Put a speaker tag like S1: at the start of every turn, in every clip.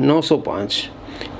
S1: 905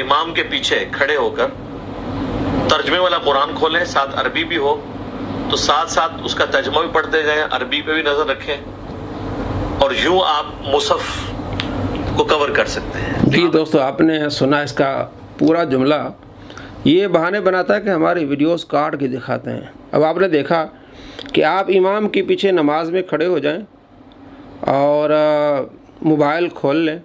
S2: امام کے پیچھے کھڑے ہو کر ترجمے والا قرآن کھولیں، ساتھ عربی بھی ہو تو ساتھ ساتھ اس کا ترجمہ بھی پڑھتے جائیں، عربی پہ بھی نظر رکھیں، اور یوں آپ مصحف کو کور کر سکتے ہیں۔
S1: جی دوستو، آپ نے سنا اس کا پورا جملہ۔ یہ بہانے بناتا ہے کہ ہماری ویڈیوز کاٹ کے دکھاتے ہیں۔ اب آپ نے دیکھا کہ آپ امام کے پیچھے نماز میں کھڑے ہو جائیں اور موبائل کھول لیں،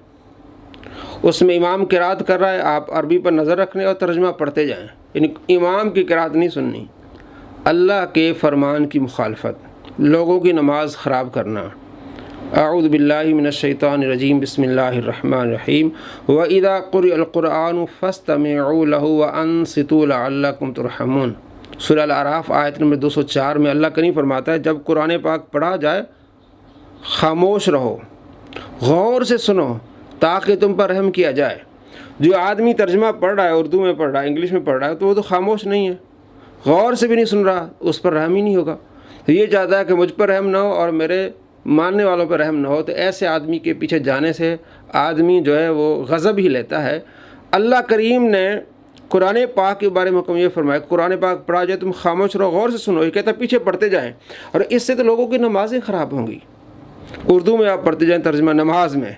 S1: اس میں امام قرات کر رہا ہے، آپ عربی پر نظر رکھنے اور ترجمہ پڑھتے جائیں، یعنی امام کی قرات نہیں سننی، اللہ کے فرمان کی مخالفت، لوگوں کی نماز خراب کرنا۔ اعوذ باللہ من الشیطان الرجیم، بسم اللہ الرحمن الرحیم، وَإِذَا قُرِئَ الْقُرْآنُ فَاسْتَمِعُوا لَهُ وَأَنصِتُوا لَعَلَّكُمْ تُرْحَمُونَ۔ سورہ الاعراف آیت نمبر 204 میں اللہ کریم فرماتا ہے، جب قرآن پاک پڑھا جائے خاموش رہو، غور سے سنو تاکہ تم پر رحم کیا جائے۔ جو آدمی ترجمہ پڑھ رہا ہے، اردو میں پڑھ رہا ہے، انگلش میں پڑھ رہا ہے، تو وہ تو خاموش نہیں ہے، غور سے بھی نہیں سن رہا، اس پر رحم ہی نہیں ہوگا۔ یہ چاہتا ہے کہ مجھ پر رحم نہ ہو اور میرے ماننے والوں پر رحم نہ ہو، تو ایسے آدمی کے پیچھے جانے سے آدمی جو ہے وہ غضب ہی لیتا ہے۔ اللہ کریم نے قرآن پاک کے بارے میں حکم یہ فرمایا، قرآن پاک پڑھا جائے تم خاموش رہو، غور سے سنو، یہ کہتا ہے پیچھے پڑھتے جائیں، اور اس سے تو لوگوں کی نمازیں خراب ہوں گی۔ اردو میں آپ پڑھتے جائیں ترجمہ نماز میں،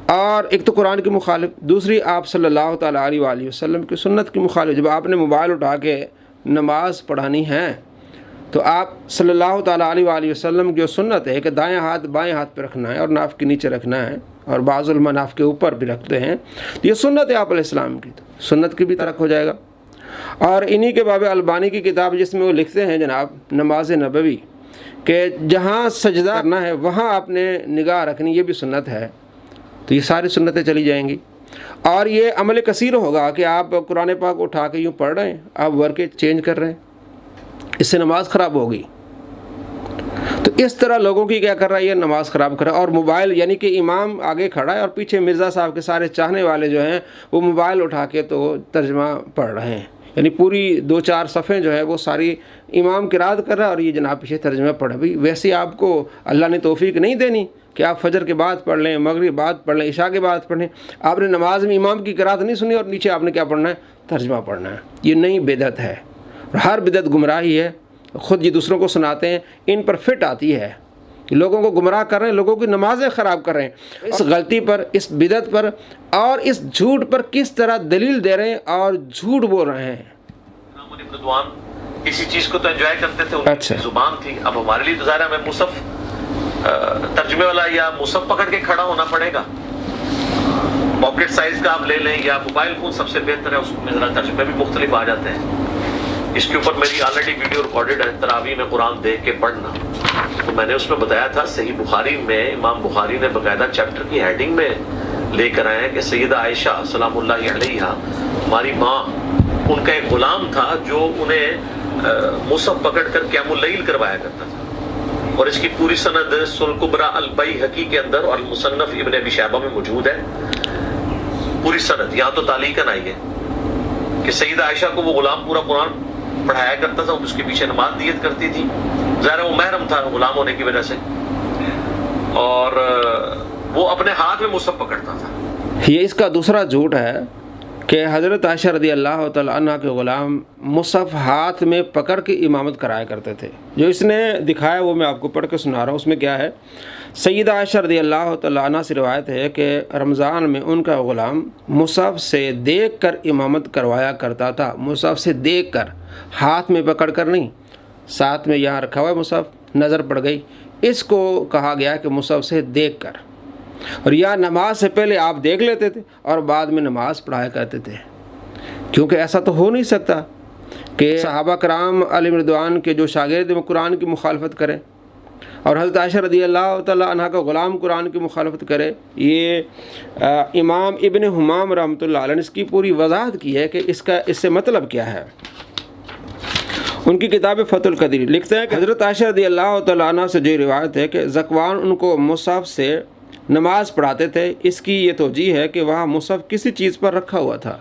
S1: اور ایک تو قرآن کی مخالف، دوسری آپ صلی اللہ تعالیٰ علیہ وآلہ وسلم کی سنت کی مخالف۔ جب آپ نے موبائل اٹھا کے نماز پڑھانی ہے تو آپ صلی اللہ تعالیٰ علیہ وآلہ وسلم کی جو سنت ہے کہ دائیں ہاتھ بائیں ہاتھ پہ رکھنا ہے اور ناف کے نیچے رکھنا ہے، اور بعض علماء ناف کے اوپر بھی رکھتے ہیں، یہ سنت ہے آپ علیہ السلام کی، تو سنت کی بھی ترک ہو جائے گا۔ اور انہی کے باب البانی کی کتاب جس میں وہ لکھتے ہیں جناب نماز نبوی، کہ جہاں سجدہ کرنا ہے وہاں آپ نے نگاہ رکھنی، یہ بھی سنت ہے، تو یہ ساری سنتیں چلی جائیں گی۔ اور یہ عمل کثیر ہوگا کہ آپ قرآن پاک اٹھا کے یوں پڑھ رہے ہیں، آپ ورقے چینج کر رہے ہیں، اس سے نماز خراب ہوگی۔ تو اس طرح لوگوں کی کیا کر رہا ہے، یہ نماز خراب کر رہا ہے۔ اور موبائل، یعنی کہ امام آگے کھڑا ہے اور پیچھے مرزا صاحب کے سارے چاہنے والے جو ہیں وہ موبائل اٹھا کے تو ترجمہ پڑھ رہے ہیں، یعنی پوری 2-4 صفحیں جو ہے وہ ساری امام قرات کر رہا ہے اور یہ جناب پیچھے ترجمہ پڑھ رہا ہے۔ ویسے آپ کو اللہ نے توفیق نہیں دینی کہ آپ فجر کے بعد پڑھ لیں، مغرب بعد پڑھ لیں، عشاء کے بعد پڑھ لیں۔ آپ نے نماز میں امام کی قرات نہیں سنی اور نیچے آپ نے کیا پڑھنا ہے، ترجمہ پڑھنا ہے۔ یہ نئی بدعت ہے، ہر بدعت گمراہی ہے، خود یہ دوسروں کو سناتے ہیں، ان پر فٹ آتی ہے، لوگوں کو گمراہ کر رہے ہیں، لوگوں کی نمازیں خراب کر رہے ہیں۔ اس غلطی پر، اس بدعت پر اور اس جھوٹ پر کس طرح دلیل دے رہے ہیں اور جھوٹ بول رہے ہیں۔
S2: اسی چیز کو تو انجوائے کرتے تھے، ان کی زبان تھی۔ اب ہمارے لیے تو ظاہر ہے ہمیں مصحف ترجمے والا یا مصحف پکڑ کے کھڑا ہونا پڑے گا۔ پاکٹ سائز کا آپ لے لیں یا موبائل فون سب سے بہتر ہے، اس میں ذرا ترجمے بھی مختلف آ جاتے ہیں۔ اس کے اوپر میری آلریڈی ویڈیو ریکارڈڈ ہے، تراویح میں قرآن دیکھ کے پڑھنا، تو میں نے اس میں بتایا تھا صحیح بخاری میں امام بخاری نے باقاعدہ چیپٹر کی ہیڈنگ میں لے کر آئے ہیں کہ سیدہ عائشہ سلام اللہ علیہا ہماری ماں، ان کا ایک غلام تھا جو انہیں مصحف پکڑ کر قیام اللیل کروایا کرتا تھا، اور اس کی پوری سند سنن کبریٰ البیہقی کے اندر اور مصنف ابن ابی شیبہ میں موجود ہے، پوری سند۔ یہاں تو تعلیقاً آئی ہے کہ سیدہ عائشہ کو وہ غلام پورا قرآن پڑھایا کرتا تھا، اس کے پیچھے نماز نیت کرتی تھی، ظاہر وہ محرم تھا غلام ہونے کی وجہ سے، اور وہ اپنے ہاتھ میں مصحف پکڑتا تھا۔
S1: یہ اس کا دوسرا جھوٹ ہے کہ حضرت عائشہ رضی اللہ تعالیٰ عنہ کے غلام مصحف ہاتھ میں پکڑ کے امامت کرایا کرتے تھے۔ جو اس نے دکھایا وہ میں آپ کو پڑھ کے سنا رہا ہوں۔ اس میں کیا ہے، سیدہ عائشہ رضی اللہ تعالیٰ عنہ سے روایت ہے کہ رمضان میں ان کا غلام مصحف سے دیکھ کر امامت کروایا کرتا تھا، مصحف سے دیکھ کر، ہاتھ میں پکڑ کر نہیں۔ ساتھ میں یہاں رکھا ہوا ہے مصحف، نظر پڑ گئی، اس کو کہا گیا کہ مصحف سے دیکھ کر۔ اور یا نماز سے پہلے آپ دیکھ لیتے تھے اور بعد میں نماز پڑھایا کرتے تھے، کیونکہ ایسا تو ہو نہیں سکتا کہ صحابہ کرام علیہ رضوان کے جو شاگرد ہیں وہ قرآن کی مخالفت کریں اور حضرت عائشہ رضی اللہ تعالیٰ عنہ کا غلام قرآن کی مخالفت کرے۔ یہ امام ابن حمام رحمۃ اللہ علیہ نے اس کی پوری وضاحت کی ہے کہ اس سے مطلب کیا ہے۔ ان کی کتاب فتح القدیر لکھتے ہیں کہ حضرت عائشہ رضی اللہ تعالیٰ عنہ سے جو روایت ہے کہ ذکوان ان کو مصحف سے نماز پڑھاتے تھے، اس کی یہ توجیہ ہے کہ وہاں مصحف کسی چیز پر رکھا ہوا تھا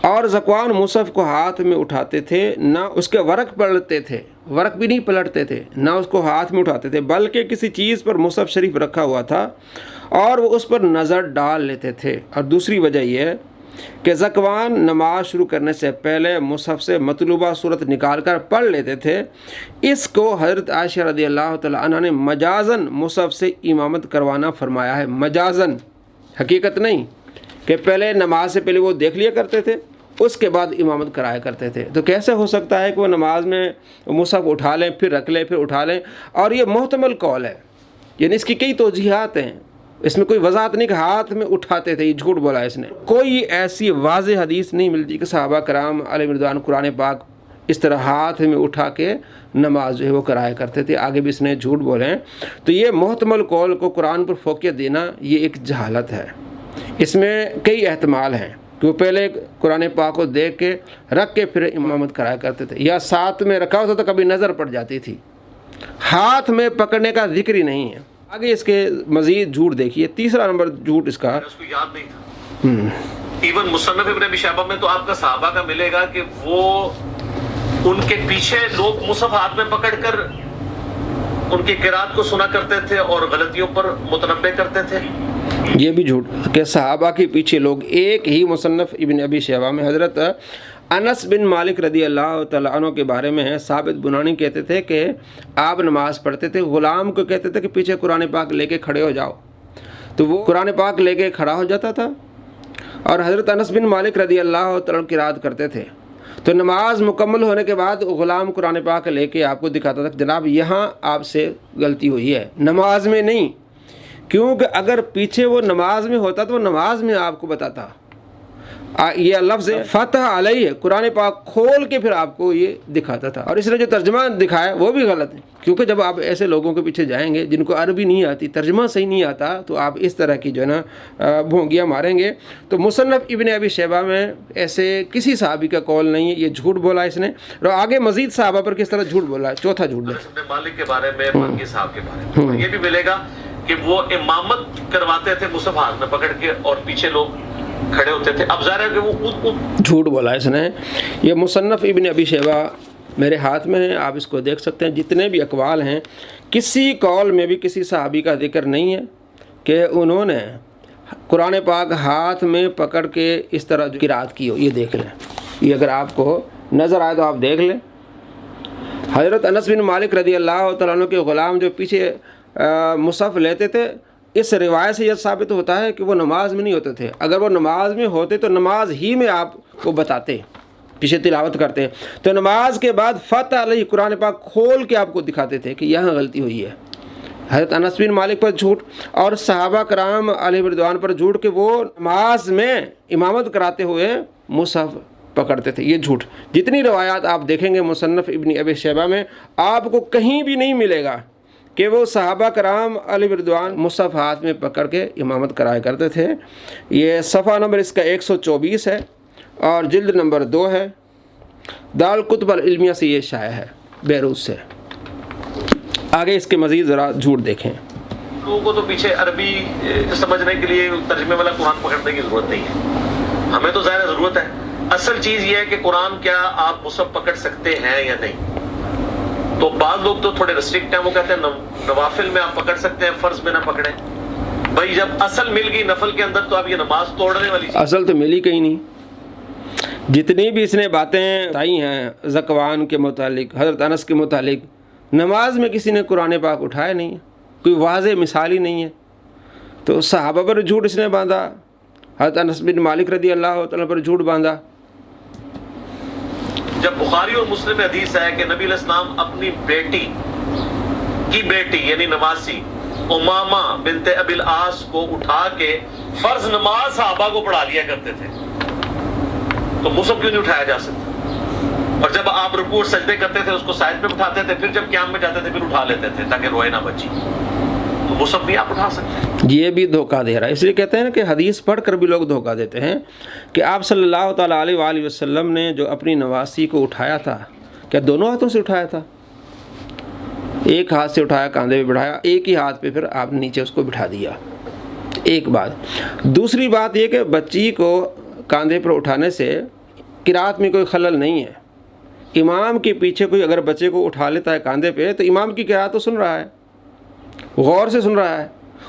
S1: اور ذکوان مصحف کو ہاتھ میں اٹھاتے تھے، نہ اس کے ورق پلٹتے تھے، ورق بھی نہیں پلٹتے تھے، نہ اس کو ہاتھ میں اٹھاتے تھے، بلکہ کسی چیز پر مصحف شریف رکھا ہوا تھا اور وہ اس پر نظر ڈال لیتے تھے۔ اور دوسری وجہ یہ ہے کہ ذکوان نماز شروع کرنے سے پہلے مصحف سے مطلوبہ صورت نکال کر پڑھ لیتے تھے، اس کو حضرت عائشہ رضی اللہ تعالی عنہ نے مجازن مصحف سے امامت کروانا فرمایا ہے۔ مجازن، حقیقت نہیں کہ پہلے نماز سے پہلے وہ دیکھ لیا کرتے تھے، اس کے بعد امامت کرایا کرتے تھے۔ تو کیسے ہو سکتا ہے کہ وہ نماز میں مصحف اٹھا لیں، پھر رکھ لیں، پھر اٹھا لیں؟ اور یہ محتمل قول ہے، یعنی اس کی کئی توجیحات ہیں، اس میں کوئی وضاحت نہیں کہ ہاتھ میں اٹھاتے تھے، یہ جھوٹ بولا ہے اس نے۔ کوئی ایسی واضح حدیث نہیں ملتی کہ صحابہ کرام علیہ رضوان قرآن پاک اس طرح ہاتھ میں اٹھا کے نماز جو ہے وہ کرایا کرتے تھے۔ آگے بھی اس نے جھوٹ بولے ہیں۔ تو یہ محتمل قول کو قرآن پر فوقیت دینا یہ ایک جہالت ہے۔ اس میں کئی احتمال ہیں کہ وہ پہلے قرآن پاک کو دیکھ کے رکھ کے پھر امامت کرایا کرتے تھے، یا ساتھ میں رکھا ہوتا تو کبھی نظر پڑ جاتی تھی۔ ہاتھ میں پکڑنے کا ذکر ہی نہیں ہے۔ آگے اس کے مزید جھوٹ دیکھیے، تیسرا نمبر جھوٹ اس کا،
S2: اس کو یاد نہیں تھا۔ ایون مصنف ابن ابی شیبہ میں تو آپ کا صحابہ کا ملے گا کہ وہ ان کے پیچھے لوگ مصحف ہاتھ میں پکڑ کر ان کی قرات کو سنا کرتے تھے اور غلطیوں پر متنبہ کرتے تھے۔
S1: یہ بھی جھوٹ کہ صحابہ کے پیچھے لوگ، ایک ہی مصنف ابن ابی شیبہ میں حضرت انس بن مالک رضی اللہ تعالیٰ عنہ کے بارے میں ہے، ثابت بنانی کہتے تھے کہ آپ نماز پڑھتے تھے، غلام کو کہتے تھے کہ پیچھے قرآن پاک لے کے کھڑے ہو جاؤ، تو وہ قرآن پاک لے کے کھڑا ہو جاتا تھا اور حضرت انس بن مالک رضی اللہ تعالیٰ عنہ قرات کرتے تھے۔ تو نماز مکمل ہونے کے بعد غلام قرآن پاک لے کے آپ کو دکھاتا تھا کہ جناب یہاں آپ سے غلطی ہوئی ہے، نماز میں نہیں، کیونکہ اگر پیچھے وہ نماز میں ہوتا تو وہ نماز میں آپ کو بتاتا۔ یہ لفظ فتح علیہ ہے، قرآن پاک کھول کے پھر آپ کو یہ دکھاتا تھا، اور اس نے جو ترجمہ دکھایا وہ بھی غلط ہے، کیونکہ جب آپ ایسے لوگوں کے پیچھے جائیں گے جن کو عربی نہیں آتی، ترجمہ صحیح نہیں آتا، تو آپ اس طرح کی جو ہے نا بھونگیاں ماریں گے۔ تو مصنف ابن ابی شیبہ میں ایسے کسی صحابی کا قول نہیں ہے، یہ جھوٹ بولا اس نے۔ اور آگے مزید صحابہ پر کس طرح جھوٹ بولا ہے، چوتھا جھوٹ ہے
S2: مالک کے بارے میں، باقی صاحب کے بارے میں یہ بھی ملے گا کہ وہ امامت کرواتے تھے مصحف ہاتھ میں پکڑ کے اور پیچھے لوگ کھڑے ہوتے تھے۔ اب ظاہر ہے کہ وہ خود
S1: جھوٹ بولا اس نے۔ یہ مصنف ابن ابی شیبہ میرے ہاتھ میں ہے، آپ اس کو دیکھ سکتے ہیں۔ جتنے بھی اقوال ہیں، کسی قول میں بھی کسی صحابی کا ذکر نہیں ہے کہ انہوں نے قرآن پاک ہاتھ میں پکڑ کے اس طرح قرات کی ہو۔ یہ دیکھ لیں، یہ اگر آپ کو نظر آئے تو آپ دیکھ لیں۔ حضرت انس بن مالک رضی اللہ تعالیٰ عنہ کے غلام جو پیچھے مصحف لیتے تھے، اس روایت سے یہ ثابت ہوتا ہے کہ وہ نماز میں نہیں ہوتے تھے۔ اگر وہ نماز میں ہوتے تو نماز ہی میں آپ کو بتاتے، پیچھے تلاوت کرتے ہیں، تو نماز کے بعد فتح علیہ قرآن پاک کھول کے آپ کو دکھاتے تھے کہ یہاں غلطی ہوئی ہے۔ حضرت انس بن مالک پر جھوٹ اور صحابہ کرام علیہ رضوان پر جھوٹ کہ وہ نماز میں امامت کراتے ہوئے مصحف پکڑتے تھے، یہ جھوٹ۔ جتنی روایات آپ دیکھیں گے مصنف ابن ابی شیبہ میں، آپ کو کہیں بھی نہیں ملے گا کہ وہ صحابہ کرام علیہ رضوان مصحف ہاتھ میں پکڑ کے امامت کرایا کرتے تھے۔ یہ صفحہ نمبر اس کا 124 ہے اور جلد نمبر 2 ہے، دارالکتب العلمیہ سے یہ شائع ہے، بیروت سے۔ آگے اس کے مزید ذرا جھوٹ دیکھیں۔
S2: لوگوں کو تو پیچھے عربی سمجھنے کے لیے ترجمے والا قرآن پکڑنے کی ضرورت نہیں ہے، ہمیں تو ظاہر ضرورت ہے۔ اصل چیز یہ ہے کہ قرآن کیا آپ مصحف پکڑ سکتے ہیں یا نہیں۔ تو بعض لوگ تو تھوڑے ریسٹرکٹ ہیں، وہ کہتے ہیں نوافل میں آپ پکڑ سکتے ہیں، فرض میں نہ پکڑیں۔ بھائی جب اصل مل گئی نفل کے اندر تو اب یہ نماز توڑنے والی چیز،
S1: اصل تو ملی کہیں نہیں۔ جتنی بھی اس نے باتیں بتائی ہیں ذکوان کے متعلق، حضرت انس کے متعلق، نماز میں کسی نے قرآن پاک اٹھایا نہیں ہے، کوئی واضح مثال ہی نہیں ہے۔ تو صحابہ پر جھوٹ اس نے باندھا، حضرت انس بن مالک رضی اللہ تعالیٰ پر جھوٹ باندھا۔
S2: جب بخاری اور مسلم میں حدیث ہے کہ نبی علیہ السلام اپنی بیٹی کی بیٹی یعنی نمازی امامہ بنت ابی العاص کو اٹھا کے فرض نماز صحابہ کو پڑھا لیا کرتے تھے، تو مصحف کیوں نہیں اٹھایا جا سکتا؟ اور جب آپ رکوع اور سجدے کرتے تھے اس کو سائڈ پہ اٹھاتے تھے، پھر جب قیام میں جاتے تھے پھر اٹھا لیتے تھے تاکہ روئے نہ بچی، تو مصحف بھی آپ اٹھا سکتے ہیں۔
S1: یہ بھی دھوکہ دے رہا ہے، اس لیے کہتے ہیں کہ حدیث پڑھ کر بھی لوگ دھوکہ دیتے ہیں کہ آپ صلی اللہ تعالیٰ علیہ وآلہ وسلم نے جو اپنی نواسی کو اٹھایا تھا، کیا دونوں ہاتھوں سے اٹھایا تھا؟ ایک ہاتھ سے اٹھایا، کاندھے پہ بٹھایا، ایک ہی ہاتھ پہ پھر آپ نیچے اس کو بٹھا دیا، ایک بات۔ دوسری بات یہ کہ بچی کو کاندھے پر اٹھانے سے قرات میں کوئی خلل نہیں ہے۔ امام کے پیچھے کوئی اگر بچے کو اٹھا لیتا ہے کاندھے پہ تو امام کی قرات تو سن رہا ہے، غور سے سن رہا ہے،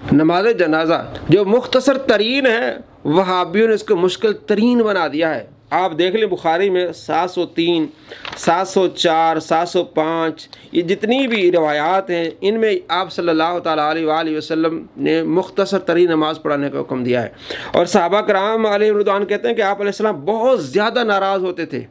S1: نماز جنازہ جو مختصر ترین ہے، وہابیوں نے اس کو مشکل ترین بنا دیا ہے۔ آپ دیکھ لیں بخاری میں 703، 704، 705 یہ جتنی بھی روایات ہیں، ان میں آپ صلی اللہ تعالیٰ علیہ وآلہ وسلم نے مختصر ترین نماز پڑھانے کا حکم دیا ہے۔ اور صحابہ کرام علیہ رضوان کہتے ہیں کہ آپ علیہ السلام بہت زیادہ ناراض ہوتے تھے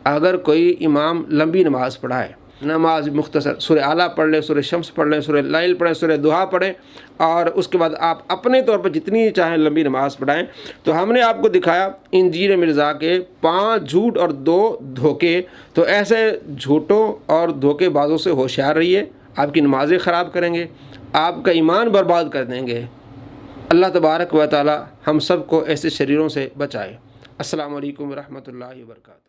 S1: اگر کوئی امام لمبی نماز پڑھائے۔ نماز مختصر سورہ اعلیٰ پڑھ لیں، سورہ شمس پڑھ لیں، سورہ لیل پڑھیں، سورہ دہا پڑھیں، اور اس کے بعد آپ اپنے طور پر جتنی چاہیں لمبی نماز پڑھائیں۔ تو ہم نے آپ کو دکھایا انجیل مرزا کے 5 جھوٹ اور 2 دھوکے۔ تو ایسے جھوٹوں اور دھوکے بازوں سے ہوشیار رہیے، آپ کی نمازیں خراب کریں گے، آپ کا ایمان برباد کر دیں گے۔ اللہ تبارک و تعالی ہم سب کو ایسے شریروں سے بچائے۔ السلام علیکم ورحمۃ اللہ وبرکاتہ۔